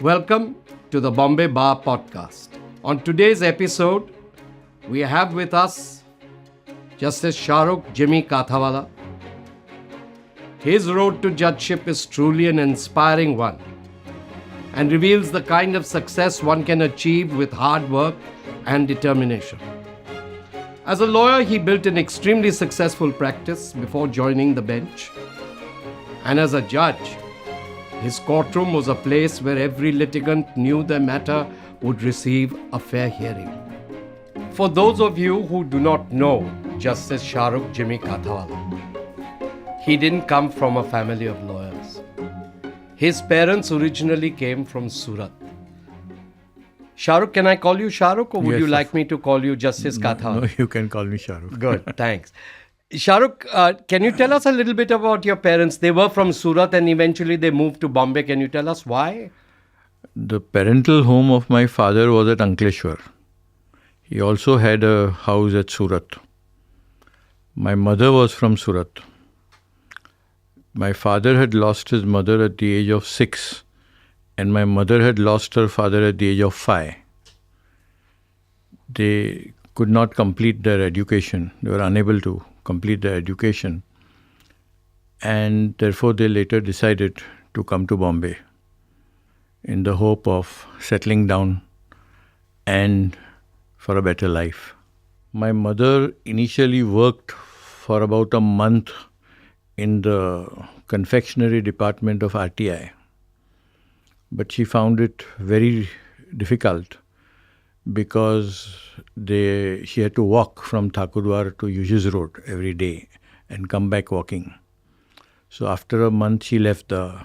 Welcome to the Bombay Bar podcast. On today's episode, we have with us Justice Shahrukh Jimmy Kathawalla. His road to judgeship is truly an inspiring one and reveals the kind of success one can achieve with hard work and determination. As a lawyer, he built an extremely successful practice before joining the bench. And as a judge, his courtroom was a place where every litigant knew their matter would receive a fair hearing. For those of you who do not know Justice Shahrukh Jimmy Kathawalla, he didn't come from a family of lawyers. His parents originally came from Surat. Shahrukh, can I call you Shahrukh, or would you like me to call you Justice Kathawalla? No, you can call me Shahrukh. Good, thanks. Shahrukh, can you tell us a little bit about your parents? They were from Surat and eventually they moved to Bombay. Can you tell us why? The parental home of my father was at Ankleshwar. He also had a house at Surat. My mother was from Surat. My father had lost his mother at the age of 6, and my mother had lost her father at the age of 5. They could not complete their education. They were unable to complete their education, and therefore they later decided to come to Bombay in the hope of settling down and for a better life. My mother initially worked for about a month in the confectionery department of RTI, but she found it very difficult because she had to walk from Thakurwar to Yujis Road every day and come back walking. So after a month, she left the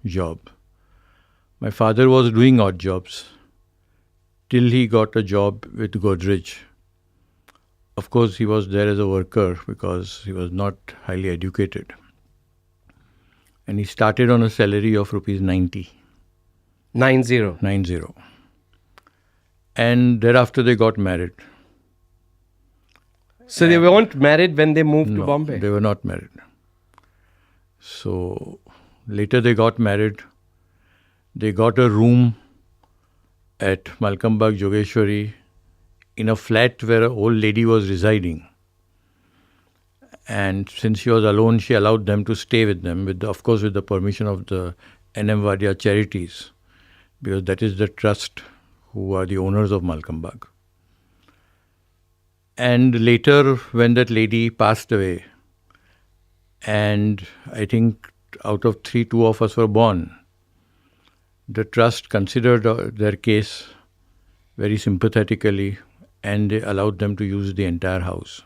job. My father was doing odd jobs till he got a job with Godrej. Of course, he was there as a worker because he was not highly educated. And he started on a salary of rupees 90. 90. 90. And thereafter they got married. So they weren't married when they moved to No, Bombay? they were not married. So later they got married. They got a room at Malkambagh Jogeshwari in a flat where an old lady was residing. And since she was alone, she allowed them to stay with them, of course with the permission of the N.M. Wadia Charities, because that is the trust who are the owners of Malkambagh. And later, when that lady passed away, and I think out of 3, 2 of us were born, the trust considered their case very sympathetically, and they allowed them to use the entire house.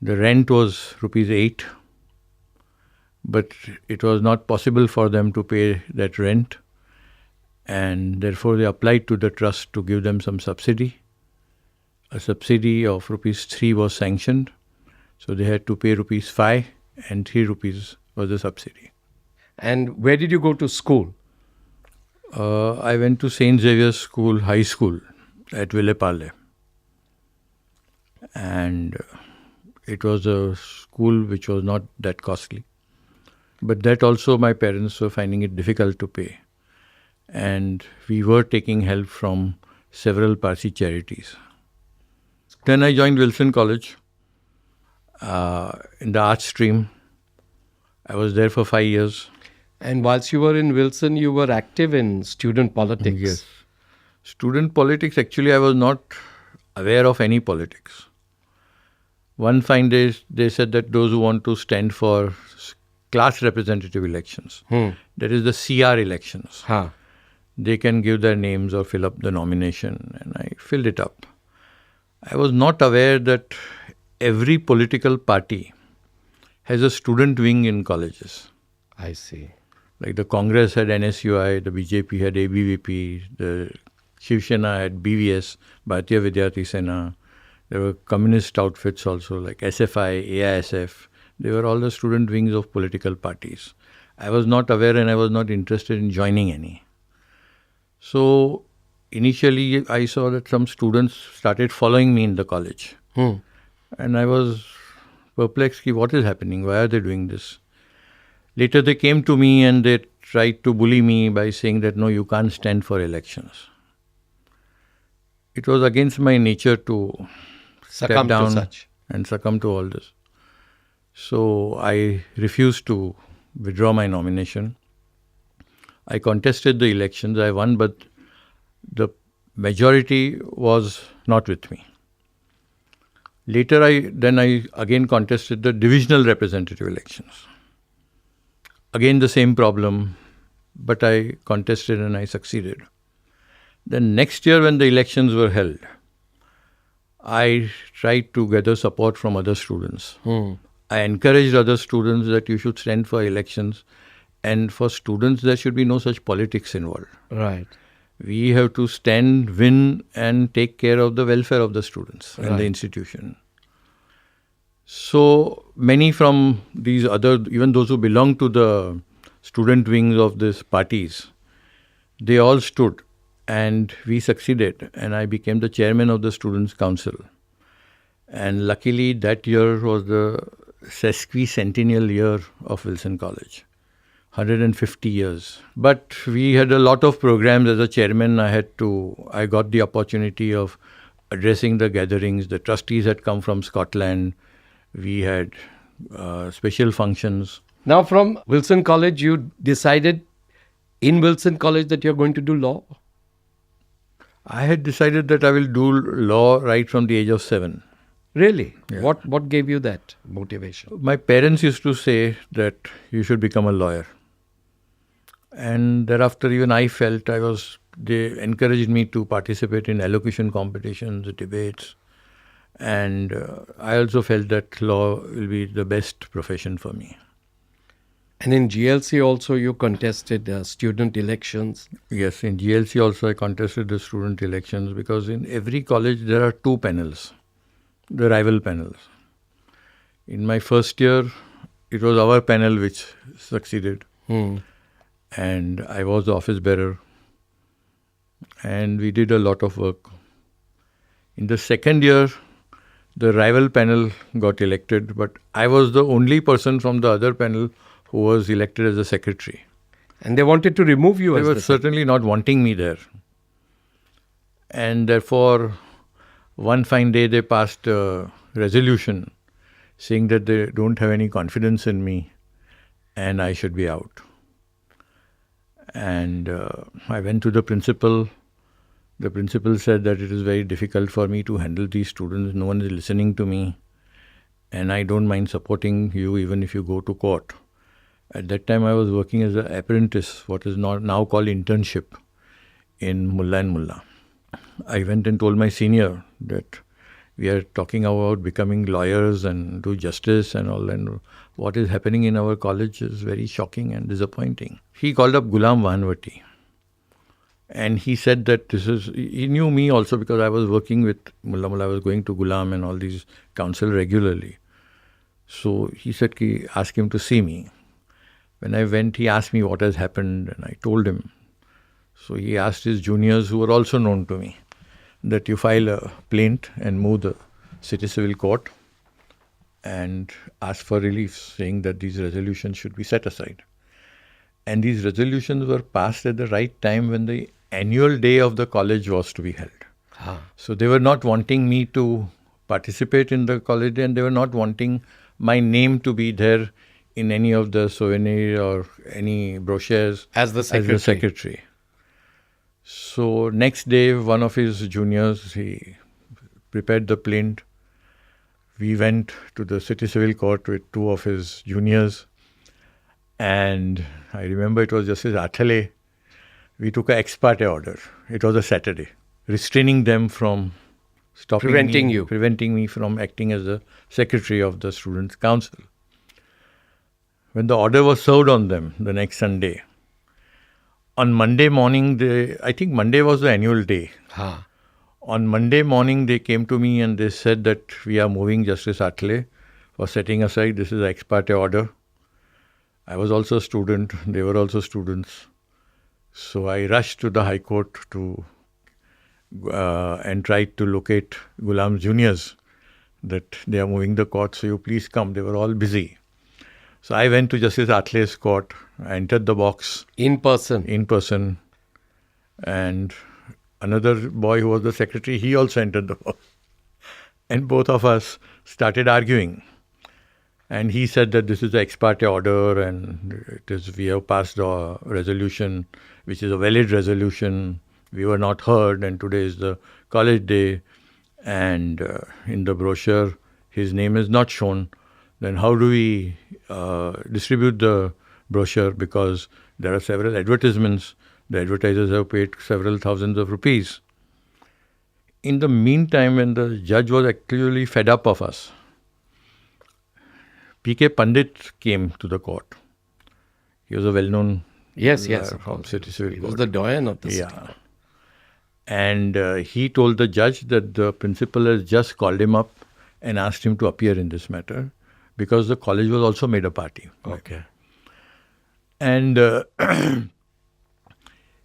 The rent was rupees 8, but it was not possible for them to pay that rent, and therefore they applied to the trust to give them some subsidy. A subsidy of rupees 3 was sanctioned, so they had to pay rupees 5, and 3 rupees was the subsidy. And where did you go to school? I went to St. Xavier's School, High School at Villepale. And it was a school which was not that costly. But that also my parents were finding it difficult to pay. And we were taking help from several Parsi charities. Then I joined Wilson College in the arts stream. I was there for 5 years. And whilst you were in Wilson, you were active in student politics. Yes. Student politics, actually I was not aware of any politics. One fine day, they said that those who want to stand for class representative elections, that is the CR elections, they can give their names or fill up the nomination, and I filled it up. I was not aware that every political party has a student wing in colleges. I see. Like the Congress had NSUI, the BJP had ABVP, the Shiv Sena had BVS, Bharatiya Vidyarthi Sena. There were communist outfits also like SFI, AISF. They were all the student wings of political parties. I was not aware and I was not interested in joining any. So initially I saw that some students started following me in the college. And I was perplexed, what is happening? Why are they doing this? Later they came to me and they tried to bully me by saying that, no, you can't stand for elections. It was against my nature to Succumb step down to such. and succumb to all this. So I refused to withdraw my nomination. I contested the elections. I won, but the majority was not with me. Later, I again contested the divisional representative elections. Again, the same problem, but I contested and I succeeded. Then next year, when the elections were held, I tried to gather support from other students. I encouraged other students that you should stand for elections, and for students, there should be no such politics involved. Right. We have to stand, win, and take care of the welfare of the students and the institution. So many from these other, even those who belong to the student wings of these parties, they all stood and we succeeded, and I became the chairman of the Students' Council. And luckily that year was the sesquicentennial year of Wilson College. 150 years. But we had a lot of programs. As a chairman, I got the opportunity of addressing the gatherings. The trustees had come from Scotland. We had special functions. Now from Wilson College, you decided in Wilson College that you're going to do law? I had decided that I will do law right from the age of 7. Really? Yeah. What gave you that motivation? My parents used to say that you should become a lawyer. And thereafter, even I felt they encouraged me to participate in elocution competitions, debates. And I also felt that law will be the best profession for me. And in GLC also you contested student elections. Yes, in GLC also I contested the student elections, because in every college there are 2 panels, the rival panels. In my first year, it was our panel which succeeded. And I was the office bearer. And we did a lot of work. In the second year, the rival panel got elected, but I was the only person from the other panel who was elected as a secretary. And they wanted to remove you They as were the certainly not wanting me there. And therefore, one fine day they passed a resolution saying that they don't have any confidence in me and I should be out. And I went to the principal. The principal said that it is very difficult for me to handle these students. No one is listening to me. And I don't mind supporting you even if you go to court. At that time, I was working as an apprentice, what is now called internship, in Mullah and Mullah. I went and told my senior that we are talking about becoming lawyers and do justice and all, and what is happening in our college is very shocking and disappointing. He called up Ghulam Vahanvati. And he said that he knew me also because I was working with Mullah Mullah. I was going to Ghulam and all these council regularly. So he said, ask him to see me. When I went, he asked me what has happened and I told him. So he asked his juniors, who were also known to me, that you file a plaint and move the city civil court and ask for relief, saying that these resolutions should be set aside. And these resolutions were passed at the right time when the annual day of the college was to be held. So they were not wanting me to participate in the college day, and they were not wanting my name to be there in any of the souvenir or any brochures as the secretary. So next day, one of his juniors, he prepared the plaint. We went to the city civil court with 2 of his juniors. And I remember it was Justice Athale. We took an ex parte order. It was a Saturday, restraining them from preventing me from acting as the secretary of the Students' Council. When the order was served on them the next Sunday, on Monday morning, I think Monday was the annual day. On Monday morning, they came to me and they said that we are moving Justice Athale for setting aside. This is an ex parte order. I was also a student. They were also students. So I rushed to the High Court and tried to locate Ghulam's juniors that they are moving the court, so you please come. They were all busy. So I went to Justice Atlay's court. I entered the box In person. in person. And another boy who was the secretary, he also entered the box. And both of us started arguing. And he said that this is the ex parte order and we have passed a resolution, which is a valid resolution. We were not heard and today is the college day. And in the brochure, his name is not shown. Then how do we distribute the brochure? Because there are several advertisements. The advertisers have paid several thousands of rupees. In the meantime, when the judge was actually fed up of us, P.K. Pandit came to the court. He was a well-known Yes. from City Civil He Court. was the doyen of the city. Yeah. And he told the judge that the principal has just called him up and asked him to appear in this matter because the college was also made a party. Okay. And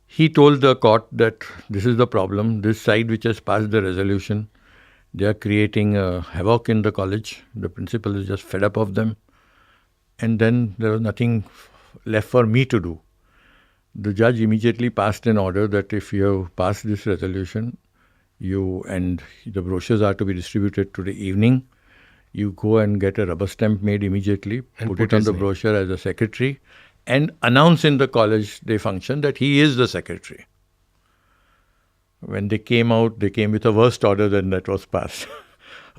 he told the court that this is the problem. This side which has passed the resolution, they are creating havoc in the college. The principal is just fed up of them. And then there was nothing left for me to do. The judge immediately passed an order that if you have passed this resolution, and the brochures are to be distributed today evening, you go and get a rubber stamp made immediately, And put put it on his the name. brochure as a secretary, and announce in the college day function that he is the secretary. When they came out, they came with a worse order than that was passed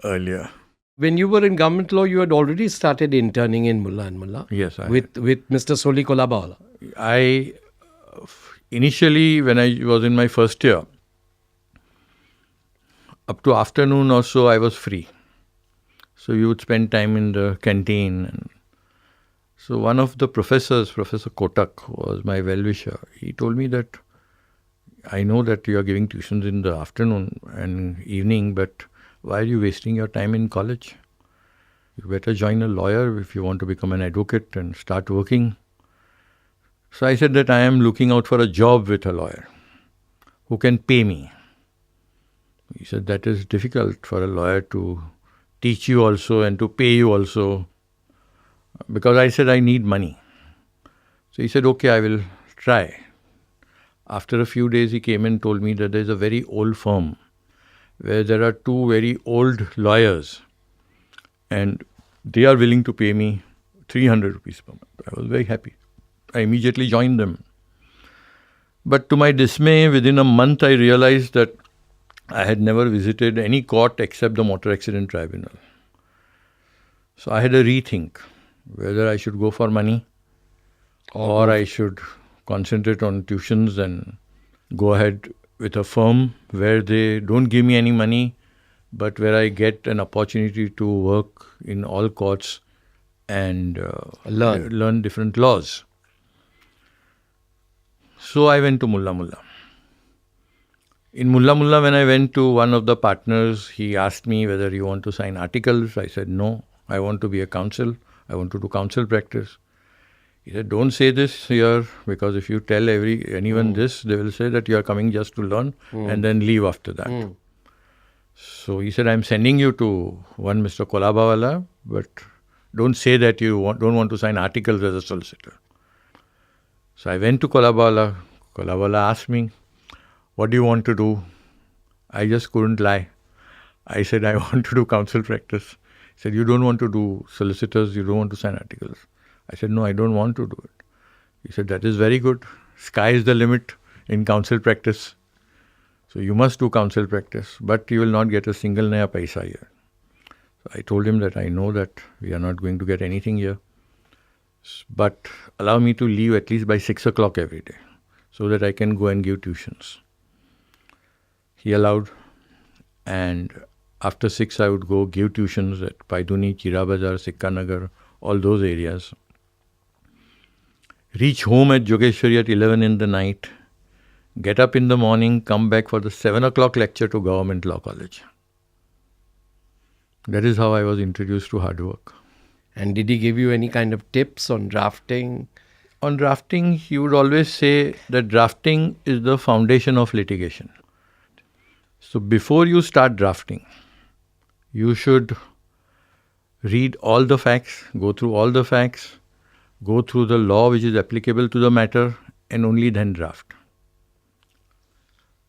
earlier. When you were in government law, you had already started interning in Mullah and Mullah. Yes, I with Mr. Soli Kolabawala. Initially, when I was in my first year, up to afternoon or so, I was free. So we would spend time in the canteen. And so one of the professors, Professor Kotak, was my well-wisher. He told me that, I know that you are giving tuitions in the afternoon and evening, but why are you wasting your time in college? You better join a lawyer if you want to become an advocate and start working. So I said that I am looking out for a job with a lawyer who can pay me. He said that is difficult for a lawyer to teach you also and to pay you also, because I said I need money. So he said, okay, I will try. After a few days, he came and told me that there is a very old firm where there are two very old lawyers and they are willing to pay me 300 rupees per month. I was very happy. I immediately joined them. But to my dismay, within a month, I realized that I had never visited any court except the Motor Accident Tribunal. So I had a rethink whether I should go for money or I should concentrate on tuitions and go ahead with a firm where they don't give me any money, but where I get an opportunity to work in all courts and learn different laws. So I went to Mullah Mullah. In Mullah Mullah, when I went to one of the partners, he asked me whether you want to sign articles. I said, no, I want to be a counsel. I want to do counsel practice. He said, don't say this here, because if you tell anyone this, they will say that you are coming just to learn and then leave after that. So he said, I'm sending you to one Mr. Kolabawala, but don't say that you don't want to sign articles as a solicitor. So I went to Kolabawala. Kolabawala asked me, what do you want to do? I just couldn't lie. I said, I want to do counsel practice. He said, you don't want to do solicitors, you don't want to sign articles. I said, no, I don't want to do it. He said, that is very good. Sky is the limit in counsel practice. So you must do counsel practice, but you will not get a single naya paisa here. So I told him that I know that we are not going to get anything here, but allow me to leave at least by 6 o'clock every day so that I can go and give tuitions. He allowed, and after 6 I would go give tuitions at Paiduni, Chira Bazar, Sikka Nagar, all those areas. Reach home at Jogeshwari at 11 in the night, get up in the morning, come back for the 7 o'clock lecture to Government Law College. That is how I was introduced to hard work. And did he give you any kind of tips on drafting? On drafting, he would always say that drafting is the foundation of litigation. So before you start drafting, you should read all the facts, go through all the facts, go through the law which is applicable to the matter, and only then draft.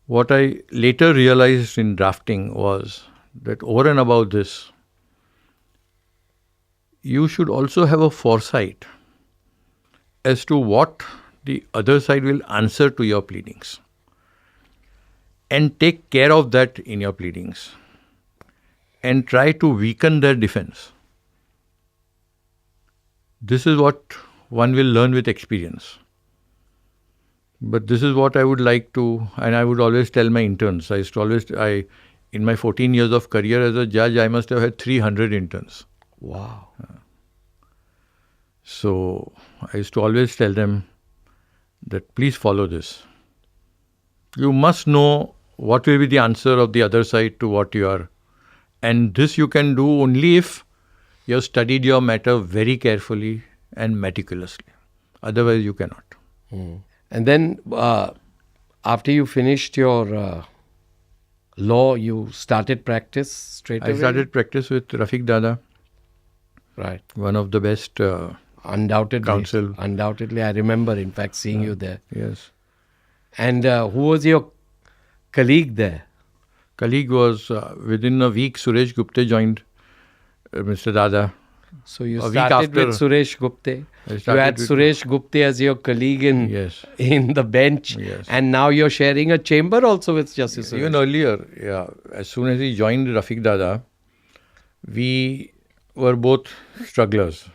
What I later realized in drafting was that over and above this, you should also have a foresight as to what the other side will answer to your pleadings, and take care of that in your pleadings, and try to weaken their defense. This is what one will learn with experience. But this is what I would like to, and I would always tell my interns. In my 14 years of career as a judge, I must have had 300 interns. Wow. So I used to always tell them that please follow this. You must know what will be the answer of the other side to what you are. And this you can do only if you have studied your matter very carefully and meticulously. Otherwise, you cannot. And then after you finished your law, you started practice straight away? I started practice with Rafiq Dada. Right. One of the best Undoubtedly. counsel. Undoubtedly. I remember, in fact, seeing you there. Yes. And who was your colleague there? Colleague was, within a week, Suresh Gupte joined Mr. Dada. So you A week started with after- Suresh Gupte. I You started had with- Suresh Gupte as your colleague in Yes. in the bench. Yes. And now you're sharing a chamber also with Justice Suresh. Even earlier, yeah, as soon as he joined Rafiq Dada, we were both strugglers.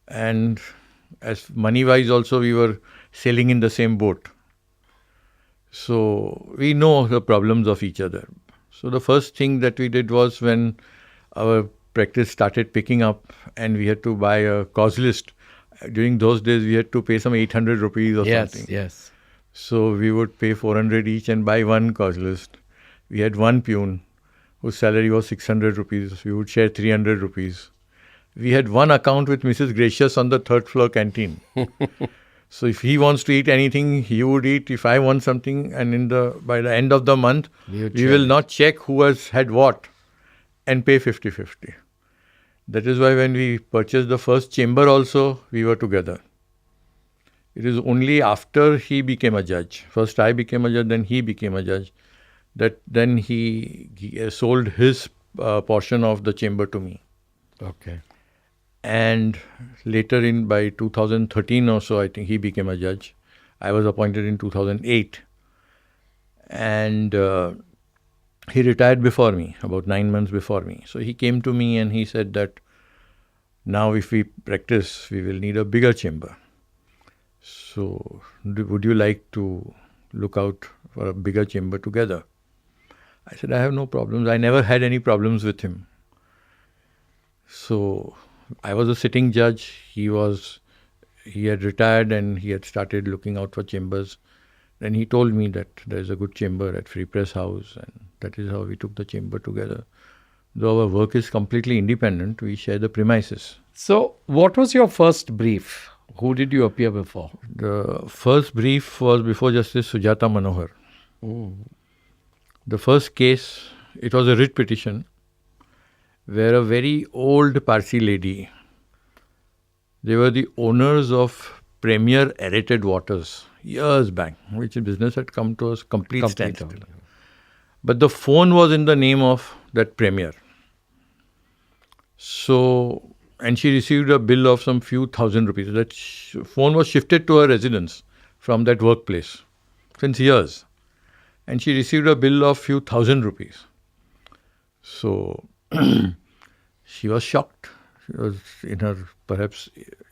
And as money-wise also, we were sailing in the same boat. So we know the problems of each other. So the first thing that we did was, when our practice started picking up and we had to buy a cause list, during those days we had to pay some 800 rupees or something. Yes. So we would pay 400 each and buy one cause list. We had one peon whose salary was 600 rupees. We would share 300 rupees. We had one account with Mrs. Gracious on the third floor canteen. So if he wants to eat anything, he would eat. If I want something, and by the end of the month, We would we share will it. not check who has had what and pay 50-50. That is why when we purchased the first chamber also, we were together. It is only after he became a judge, first I became a judge, then he became a judge, that then he sold his portion of the chamber to me. Okay. And later by 2013 or so, I think he became a judge. I was appointed in 2008. And he retired before me, about 9 months before me. So he came to me and he said that now if we practice, we will need a bigger chamber. So would you like to look out for a bigger chamber together? I said, I have no problems. I never had any problems with him. So I was a sitting judge. He had retired and he had started looking out for chambers. Then he told me that there is a good chamber at Free Press House, and that is how we took the chamber together. Though our work is completely independent, we share the premises. So what was your first brief? Who did you appear before? The first brief was before Justice Sujata Manohar. The first case, it was a writ petition where a very old Parsi lady, they were the owners of Premier Aerated Waters years back, which business had come to us complete standstill. But the phone was in the name of that Premier. So, and she received a bill of some few thousand rupees. That phone was shifted to her residence from that workplace since years. And she received a bill of few thousand rupees. So, she was shocked. She was in her perhaps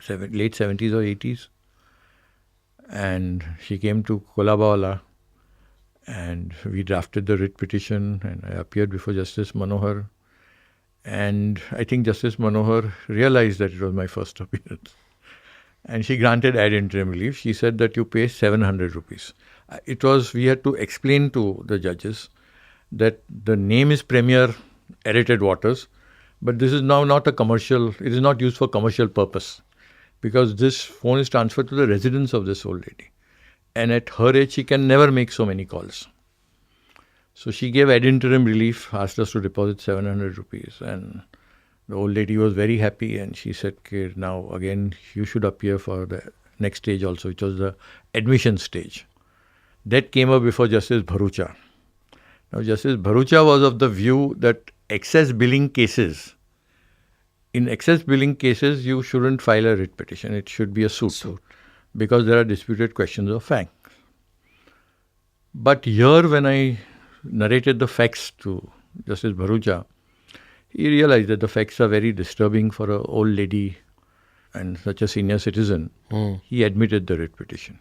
late 70s or 80s. And she came to Kathawalla and we drafted the writ petition and I appeared before Justice Manohar. And I think Justice Manohar realized that it was my first appearance. And she granted ad interim relief. She said that you pay 700 rupees. We had to explain to the judges that the name is Premier Aerated Waters, but this is now not a commercial, it is not used for commercial purpose because this phone is transferred to the residence of this old lady. And at her age, she can never make so many calls. So she gave ad interim relief, asked us to deposit 700 rupees. And The old lady was very happy and she said, okay, now again you should appear for the next stage also, which was the admission stage. That came up before Justice Bharucha. Now Justice Bharucha was of the view that in excess billing cases, you shouldn't file a writ petition. It should be a suit. Because there are disputed questions of fact. But here when I narrated the facts to Justice Bharucha, he realized that the facts are very disturbing for an old lady and such a senior citizen. He admitted the writ petition.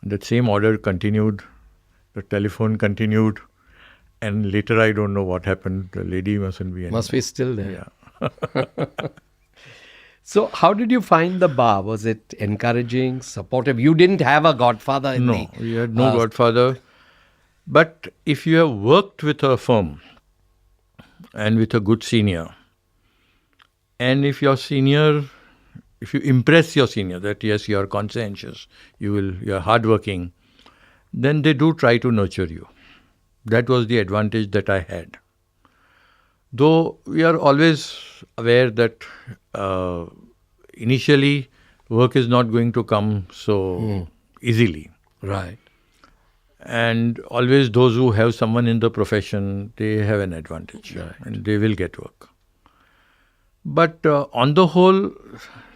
That same order continued, the telephone continued, and later I don't know what happened. The lady mustn't be anymore. Must be still there. Yeah. So how did you find the bar? Was it encouraging, supportive? You didn't have a godfather in No, we had no godfather. But if you have worked with a firm and with a good senior, and if you impress your senior that yes, you are conscientious, you are hardworking, then they do try to nurture you. That was the advantage that I had. Though we are always aware that initially work is not going to come so easily. Right. And always those who have someone in the profession, they have an advantage. Right. And they will get work. But on the whole,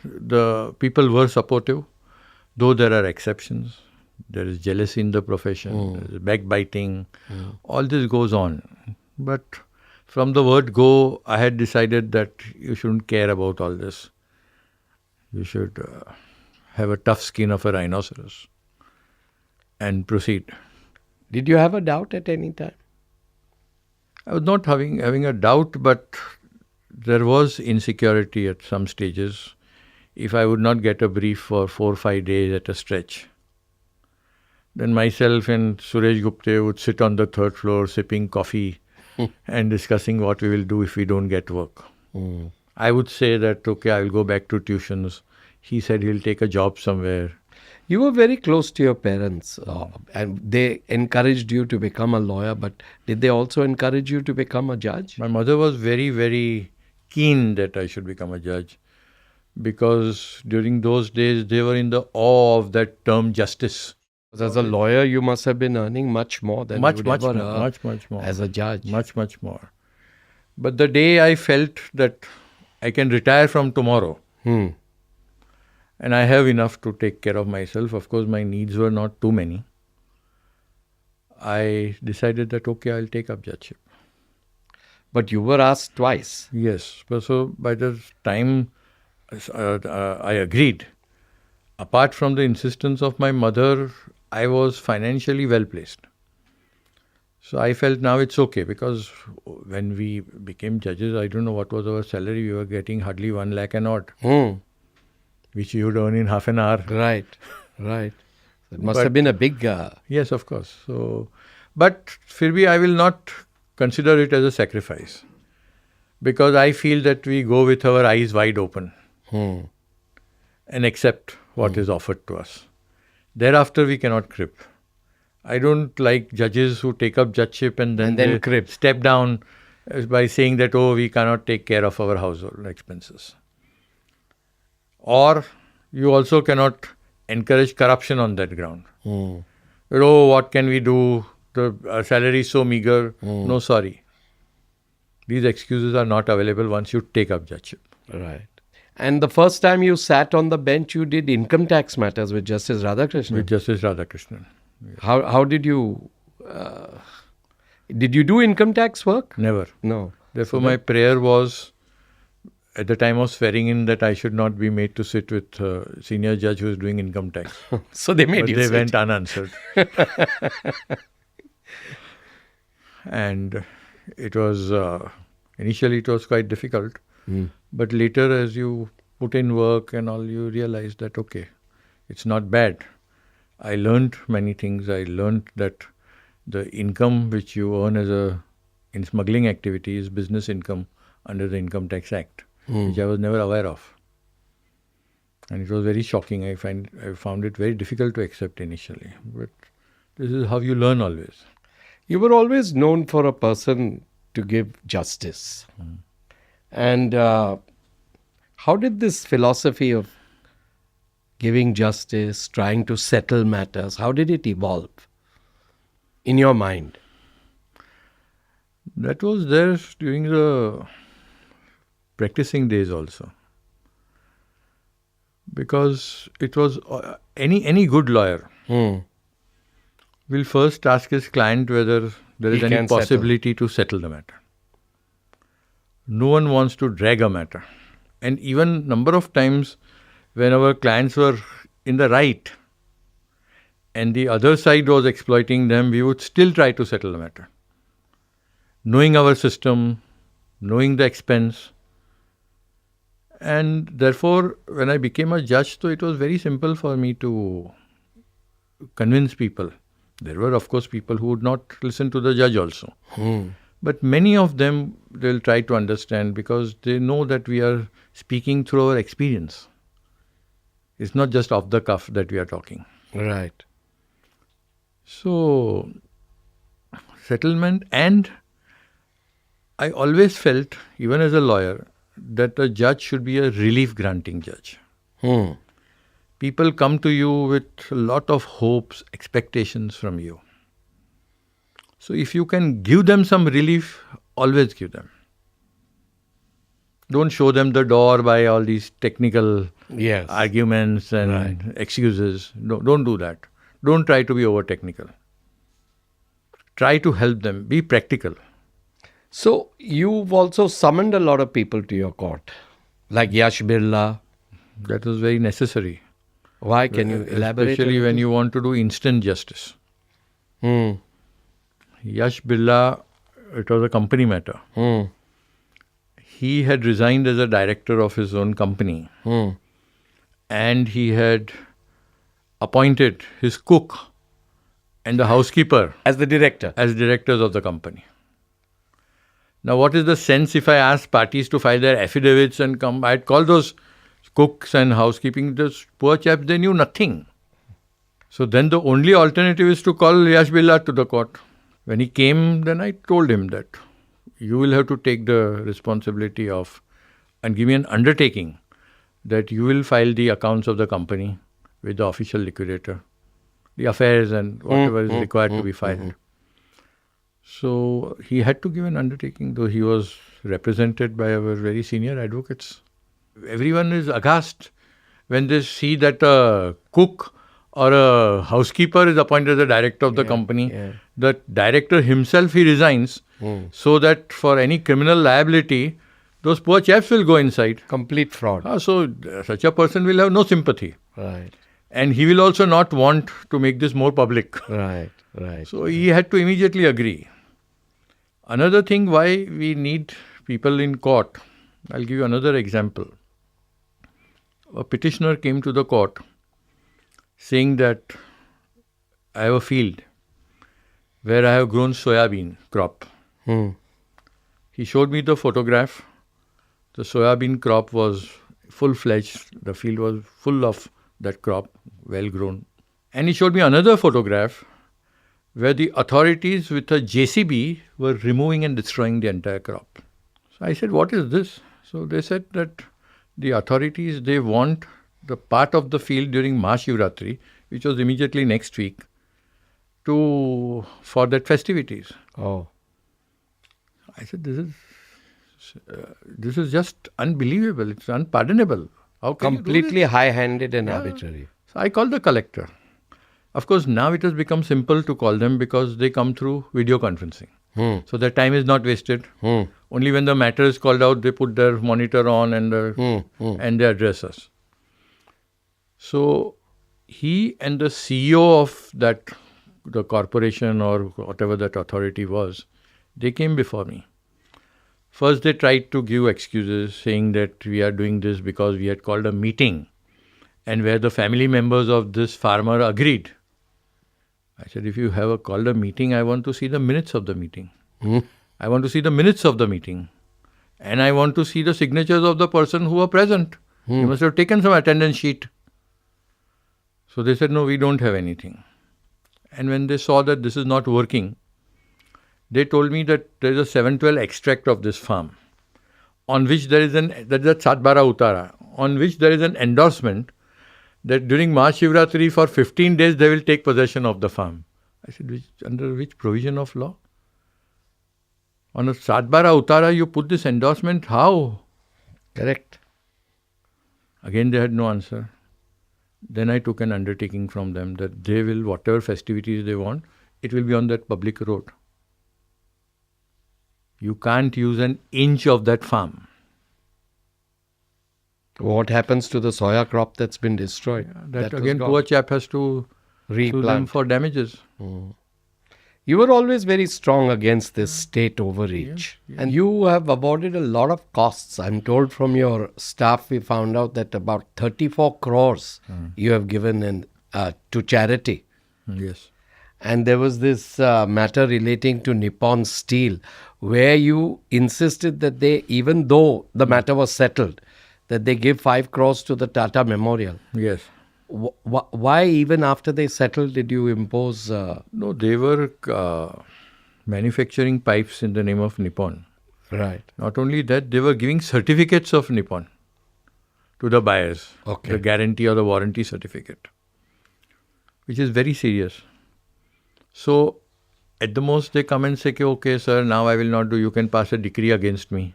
the people were supportive, though there are exceptions. There is jealousy in the profession, there is backbiting, all this goes on. But from the word go, I had decided that you shouldn't care about all this. You should have a tough skin of a rhinoceros and proceed. Did you have a doubt at any time? I was not having a doubt, but there was insecurity at some stages. If I would not get a brief for 4 or 5 days at a stretch, then myself and Suresh Gupte would sit on the 3rd floor sipping coffee and discussing what we will do if we don't get work. I would say that, okay, I will go back to tuitions. He said he'll take a job somewhere. You were very close to your parents and they encouraged you to become a lawyer, but did they also encourage you to become a judge? My mother was very, very keen that I should become a judge because during those days they were in the awe of that term justice. As a lawyer, you must have been earning much more than you would ever earn much more. as a judge. Much more. But the day I felt that I can retire from tomorrow, and I have enough to take care of myself, of course my needs were not too many, I decided that, okay, I'll take up judgeship. But you were asked twice. Yes. So by the time I agreed, apart from the insistence of my mother, I was financially well placed. So I felt now it's okay because when we became judges, I don't know what was our salary. We were getting hardly 1 lakh and odd, which you would earn in half an hour. Right. It must have been a big... Yes, of course. So, but fir bhi I will not consider it as a sacrifice because I feel that we go with our eyes wide open and accept what is offered to us. Thereafter, we cannot crib. I don't like judges who take up judgeship and then they crib. Step down by saying that, oh, we cannot take care of our household expenses. Or you also cannot encourage corruption on that ground. Oh, what can we do? The salary is so meager. No, sorry. These excuses are not available once you take up judgeship. Right. And the first time you sat on the bench, you did income tax matters with Justice Radhakrishnan. With Justice Radhakrishnan. Yes. How did you... did you do income tax work? Never. No. Therefore, my prayer was, at the time of swearing in, that I should not be made to sit with a senior judge who is doing income tax. So they made but you they sit. went unanswered. And it was, initially it was quite difficult. But later as you put in work and all, you realize that, okay, it's not bad. I learned many things. I learned that the income which you earn in smuggling activity is business income under the Income Tax Act, which I was never aware of. And it was very shocking. I found it very difficult to accept initially. But this is how you learn always. You were always known for a person to give justice. And how did this philosophy of giving justice, trying to settle matters, how did it evolve in your mind? That was there during the practicing days also. Because it was any good lawyer will first ask his client whether there is He any can settle. possibility to settle the matter. No one wants to drag a matter. And even number of times when our clients were in the right and the other side was exploiting them, we would still try to settle the matter. Knowing our system, knowing the expense. And therefore, when I became a judge, so it was very simple for me to convince people. There were, of course, people who would not listen to the judge also. But many of them, they'll try to understand because they know that we are speaking through our experience. It's not just off the cuff that we are talking. Right. So, settlement, and I always felt, even as a lawyer, that a judge should be a relief-granting judge. People come to you with a lot of hopes, expectations from you. So if you can give them some relief, always give them. Don't show them the door by all these technical arguments and excuses. No, don't do that. Don't try to be over-technical. Try to help them. Be practical. So you've also summoned a lot of people to your court, like Yash Birla. That was very necessary. Why? Can you elaborate? Especially when you want to do instant justice. Yash Birla, it was a company matter. He had resigned as a director of his own company. And he had appointed his cook and the housekeeper As the director. as directors of the company. Now, what is the sense if I ask parties to file their affidavits and come? I'd call those cooks and housekeeping, those poor chaps, they knew nothing. So then the only alternative is to call Yash Birla to the court. When he came, then I told him that you will have to take the responsibility of and give me an undertaking that you will file the accounts of the company with the official liquidator, the affairs and whatever is required to be filed. So he had to give an undertaking, though he was represented by our very senior advocates. Everyone is aghast when they see that a cook or a housekeeper is appointed as the director of the company. The director himself, he resigns so that for any criminal liability, those poor chaps will go inside. Complete fraud. So such a person will have no sympathy. Right. And he will also not want to make this more public. Right. So he had to immediately agree. Another thing why we need people in court, I'll give you another example. A petitioner came to the court saying that I have a field where I have grown soybean crop. He showed me the photograph. The soybean crop was full-fledged. The field was full of that crop, well grown. And he showed me another photograph where the authorities with a JCB were removing and destroying the entire crop. So I said, what is this? So they said that the authorities, they want the part of the field during Mahashivratri, which was immediately next week, for that festivities. Oh. I said, this is just unbelievable. It's unpardonable. How can Completely high-handed and arbitrary. So I called the collector. Of course, now it has become simple to call them because they come through video conferencing. So their time is not wasted. Only when the matter is called out, they put their monitor on and they address us. So he and the CEO of the corporation or whatever that authority was, they came before me. First, they tried to give excuses saying that we are doing this because we had called a meeting and where the family members of this farmer agreed. I said, if you have called a meeting, I want to see the minutes of the meeting. I want to see the minutes of the meeting. And I want to see the signatures of the person who were present. You must have taken some attendance sheet. So they said, no, we don't have anything. And when they saw that this is not working, they told me that there is a 712 extract of this farm. on which there is that's the Satbara Uttara, on which there is an endorsement that during Mahashivratri for 15 days they will take possession of the farm. I said, under which provision of law? On a Satbara Uttara you put this endorsement, how? Correct. Again they had no answer. Then I took an undertaking from them that they will, whatever festivities they want, it will be on that public road. You can't use an inch of that farm. What happens to the soya crop that's been destroyed? That again, poor chap has to sue them for damages. You were always very strong against this state overreach. Yes. And you have avoided a lot of costs. I'm told from your staff, we found out that about 34 crores you have given to charity. Yes. And there was this matter relating to Nippon Steel, where you insisted that they, even though the matter was settled, that they give 5 crores to the Tata Memorial. Yes. Why, even after they settled, did you impose... No, they were manufacturing pipes in the name of Nippon. Right. Not only that, they were giving certificates of Nippon to the buyers. Okay. The guarantee or the warranty certificate, which is very serious. So, at the most, they come and say, okay, sir, now I will not do, you can pass a decree against me.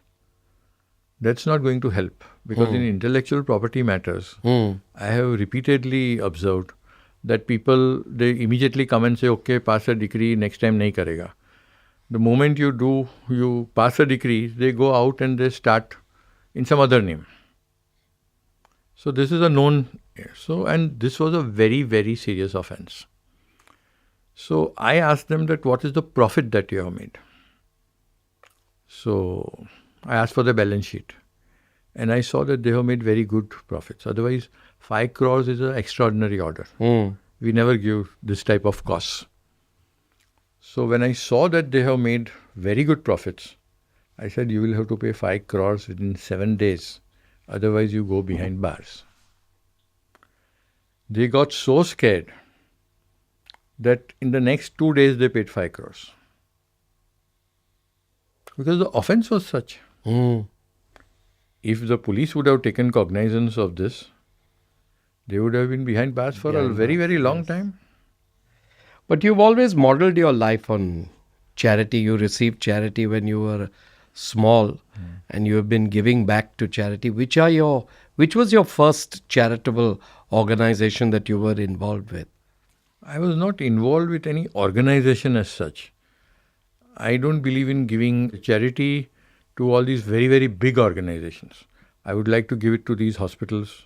That's not going to help. Because in intellectual property matters, I have repeatedly observed that people, they immediately come and say, okay, pass a decree, next time nahi karega. The moment you pass a decree, they go out and they start in some other name. So this is a known, and this was a very, very serious offense. So I asked them that what is the profit that you have made? So I asked for the balance sheet. And I saw that they have made very good profits. Otherwise, 5 crores is an extraordinary order. We never give this type of costs. So when I saw that they have made very good profits, I said, you will have to pay 5 crores within 7 days. Otherwise, you go behind bars. They got so scared that in the next 2 days, they paid 5 crores. Because the offense was such. If the police would have taken cognizance of this, they would have been behind bars for a very, very long time. But you've always modeled your life on charity. You received charity when you were small and you have been giving back to charity. Which was your first charitable organization that you were involved with? I was not involved with any organization as such. I don't believe in giving charity to all these very, very big organizations. I would like to give it to these hospitals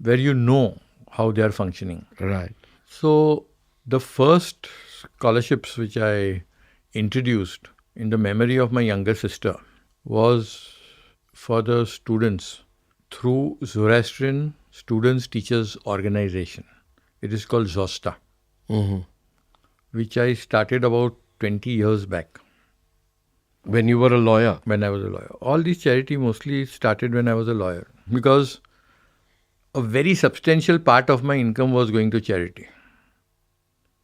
where you know how they are functioning. Right. So the first scholarships which I introduced in the memory of my younger sister was for the students through Zoroastrian Students Teachers Organization. It is called ZOSTA, which I started about 20 years back. When you were a lawyer? When I was a lawyer. All these charity mostly started when I was a lawyer because a very substantial part of my income was going to charity.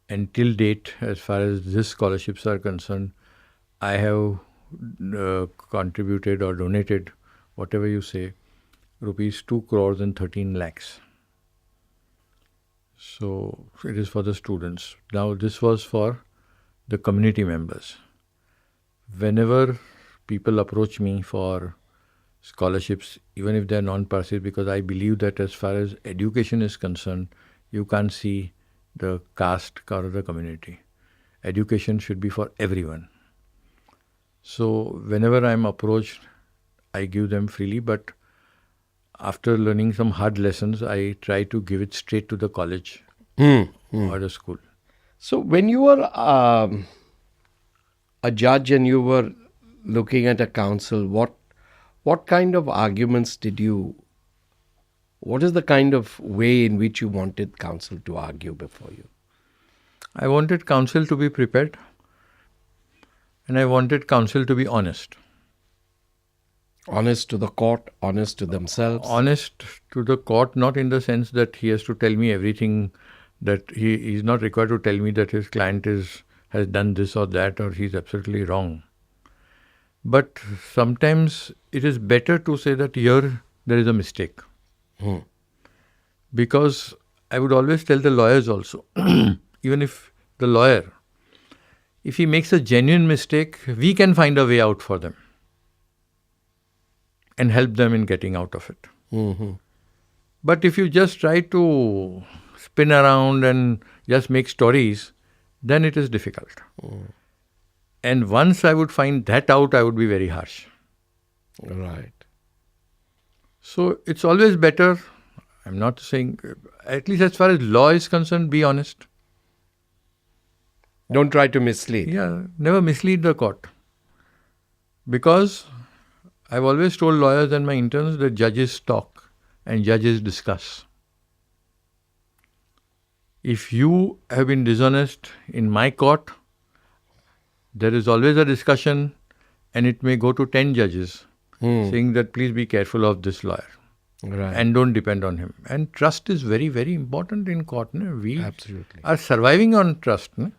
And till date, as far as these scholarships are concerned, I have contributed or donated, whatever you say, rupees 2 crores and 13 lakhs. So it is for the students. Now this was for the community members. Whenever people approach me for scholarships, even if they are non-partial, because I believe that as far as education is concerned, you can't see the caste or the community. Education should be for everyone. So whenever I am approached, I give them freely, but after learning some hard lessons, I try to give it straight to the college or the school. So when you were a judge and you were looking at a counsel, what kind of arguments what is the kind of way in which you wanted counsel to argue before you? I wanted counsel to be prepared and I wanted counsel to be honest. Honest to the court, honest to themselves? Honest to the court, not in the sense that he has to tell me everything, that he is not required to tell me that his client has done this or that or he's absolutely wrong. But sometimes it is better to say that here there is a mistake. Because I would always tell the lawyers also, even if the lawyer, if he makes a genuine mistake, we can find a way out for them and help them in getting out of it. But if you just try to spin around and just make stories, then it is difficult. And once I would find that out, I would be very harsh. Right. So it's always better, I'm not saying, at least as far as law is concerned, be honest. Don't try to mislead. Yeah, never mislead the court. Because I've always told lawyers and my interns that judges talk and judges discuss. If you have been dishonest in my court, there is always a discussion and it may go to 10 judges saying that please be careful of this lawyer. Right. And don't depend on him. And trust is very, very important in court. No? We Absolutely. are surviving on trust. No?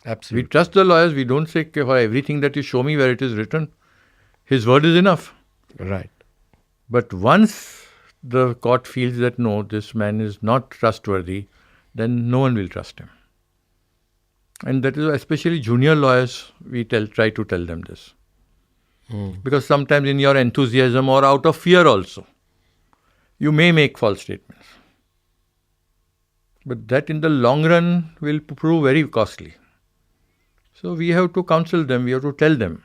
Absolutely. We trust the lawyers. We don't say for everything that you show me where it is written, his word is enough. Right. But once the court feels that no, this man is not trustworthy, then no one will trust him. And that is especially junior lawyers, we try to tell them this. Because sometimes in your enthusiasm or out of fear also, you may make false statements. But that in the long run will prove very costly. So we have to counsel them, we have to tell them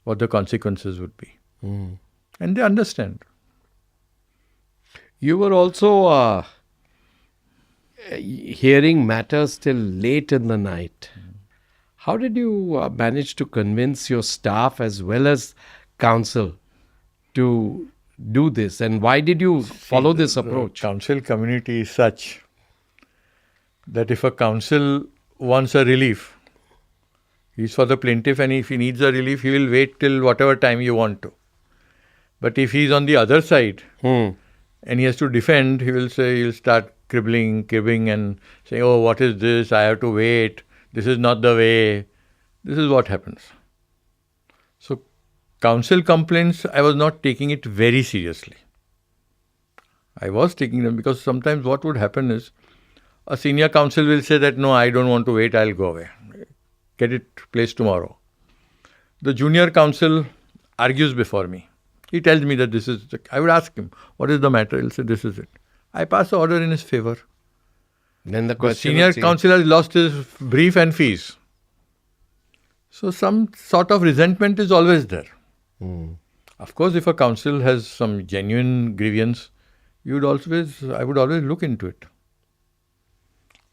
what the consequences would be. And they understand. You were also hearing matters till late in the night. How did you manage to convince your staff as well as counsel to do this? And why did you follow this approach? The counsel community is such that if a counsel wants a relief, he's for the plaintiff, and if he needs a relief, he will wait till whatever time you want to. But if he's on the other side and he has to defend, he'll start cribbing and saying, oh, what is this? I have to wait. This is not the way. This is what happens. So counsel complaints, I was not taking it very seriously. I was taking them because sometimes what would happen is a senior counsel will say that, no, I don't want to wait, I'll go away. Get it placed tomorrow. The junior counsel argues before me. He tells me that this is, I would ask him, what is the matter? He'll say, this is it. I pass the order in his favor. Then the The question senior counsel has lost his brief and fees. So some sort of resentment is always there. Of course, if a counsel has some genuine grievance, I would always look into it.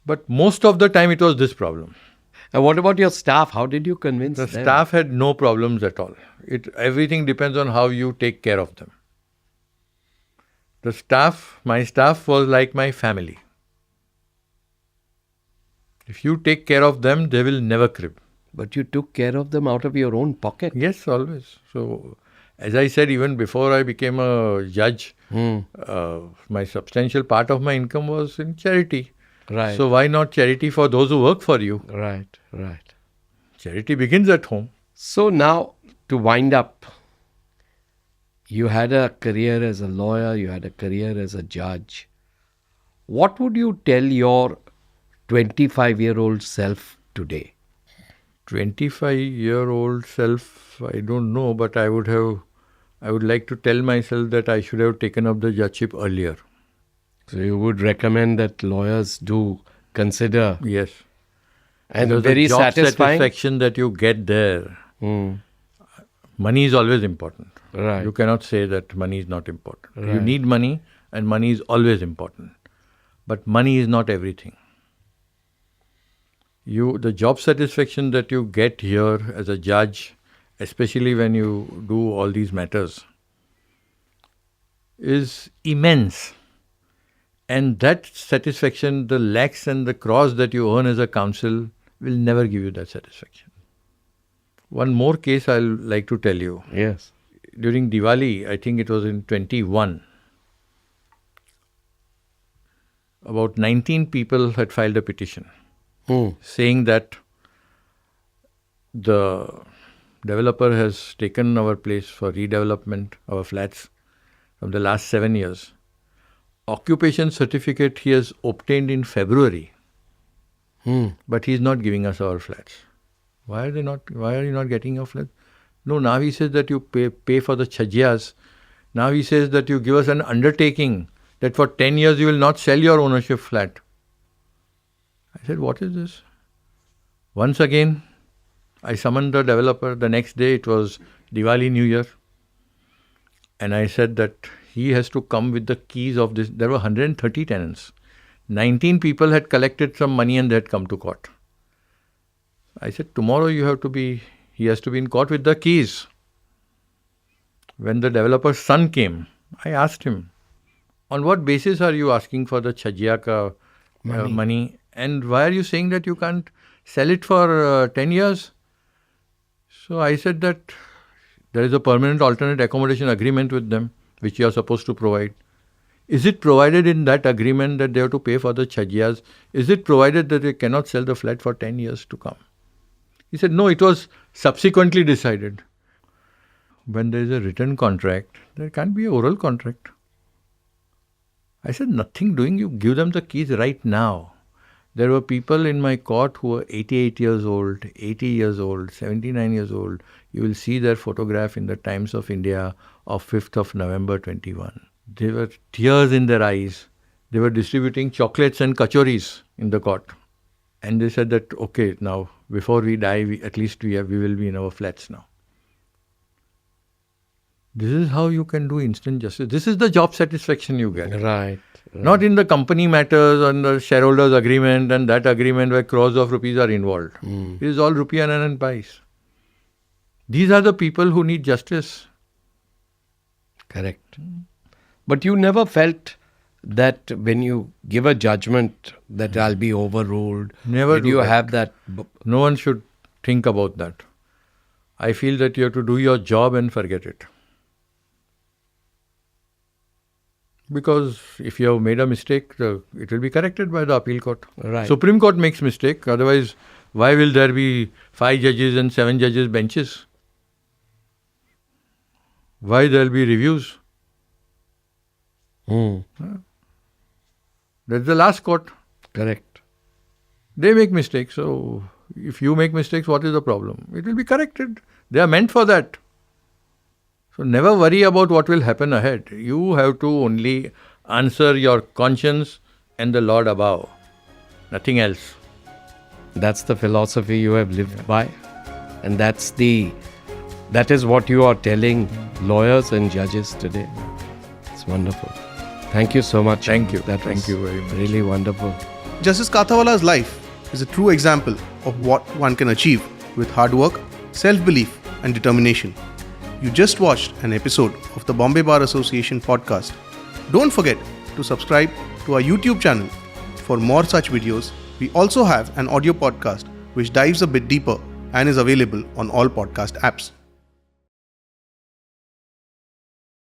But most of the time it was this problem. And what about your staff? How did you convince The them? staff had no problems at all. Everything depends on how you take care of them. My staff was like my family. If you take care of them, they will never crib. But you took care of them out of your own pocket. Yes, always. So, as I said, even before I became a judge, my substantial part of my income was in charity. Right. So, why not charity for those who work for you? Right. Charity begins at home. So now, to wind up, you had a career as a lawyer, you had a career as a judge. What would you tell your 25-year-old self today? 25-year-old self, I don't know, but I would like to tell myself that I should have taken up the judgeship earlier. So you would recommend that lawyers do consider. Yes. And Because very the job satisfying. satisfaction that you get there, money is always important. Right. You cannot say that money is not important. You Right. need money, and money is always important. But money is not everything. The job satisfaction that you get here as a judge, especially when you do all these matters, is immense. And that satisfaction, the lakhs and the crores that you earn as a counsel will never give you that satisfaction. One more case I'll like to tell you. Yes. During Diwali, I think it was in 21, about 19 people had filed a petition saying that the developer has taken our place for redevelopment, our flats, from the last 7 years. Occupation certificate he has obtained in February, but he is not giving us our flats. Why are you not getting your flats? No, now he says that you pay for the chajiyas. Now he says that you give us an undertaking that for 10 years you will not sell your ownership flat. I said, what is this? Once again, I summoned the developer. The next day it was Diwali, New Year. And I said that he has to come with the keys of this. There were 130 tenants. 19 people had collected some money and they had come to court. I said, tomorrow he has to be in court with the keys. When the developer's son came, I asked him, on what basis are you asking for the chajiya money? And why are you saying that you can't sell it for 10 years? So I said that there is a permanent alternate accommodation agreement with them, which you are supposed to provide. Is it provided in that agreement that they have to pay for the chajiyas? Is it provided that they cannot sell the flat for 10 years to come? He said, no, it was subsequently decided. When there is a written contract, there can't be an oral contract. I said, nothing doing, you give them the keys right now. There were people in my court who were 88 years old, 80 years old, 79 years old. You will see their photograph in the Times of India of 5th of November 21. They were tears in their eyes. They were distributing chocolates and kachoris in the court. And they said that, okay, now before we die, we will be in our flats now. This is how you can do instant justice. This is the job satisfaction you get. Right. Not in the company matters, on the shareholders agreement and that agreement where crores of rupees are involved. It is all rupee and pice. These are the people who need justice. Correct. But you never felt that when you give a judgment that I'll be overruled. Never did you have that? No one should think about that. I feel that you have to do your job and forget it. Because if you have made a mistake, it will be corrected by the appeal court. Right. Supreme Court makes mistake. Otherwise, why will there be 5 judges and 7 judges benches? Why there will be reviews? That's the last court. Correct. They make mistakes. So, if you make mistakes, what is the problem? It will be corrected. They are meant for that. So, never worry about what will happen ahead. You have to only answer your conscience and the Lord above. Nothing else. That's the philosophy you have lived by. And that is what you are telling lawyers and judges today. It's wonderful. Thank you so much. Thank you. Thank you very much. Really wonderful. Justice Kathawalla's life is a true example of what one can achieve with hard work, self-belief and determination. You just watched an episode of the Bombay Bar Association podcast. Don't forget to subscribe to our YouTube channel for more such videos. We also have an audio podcast which dives a bit deeper and is available on all podcast apps.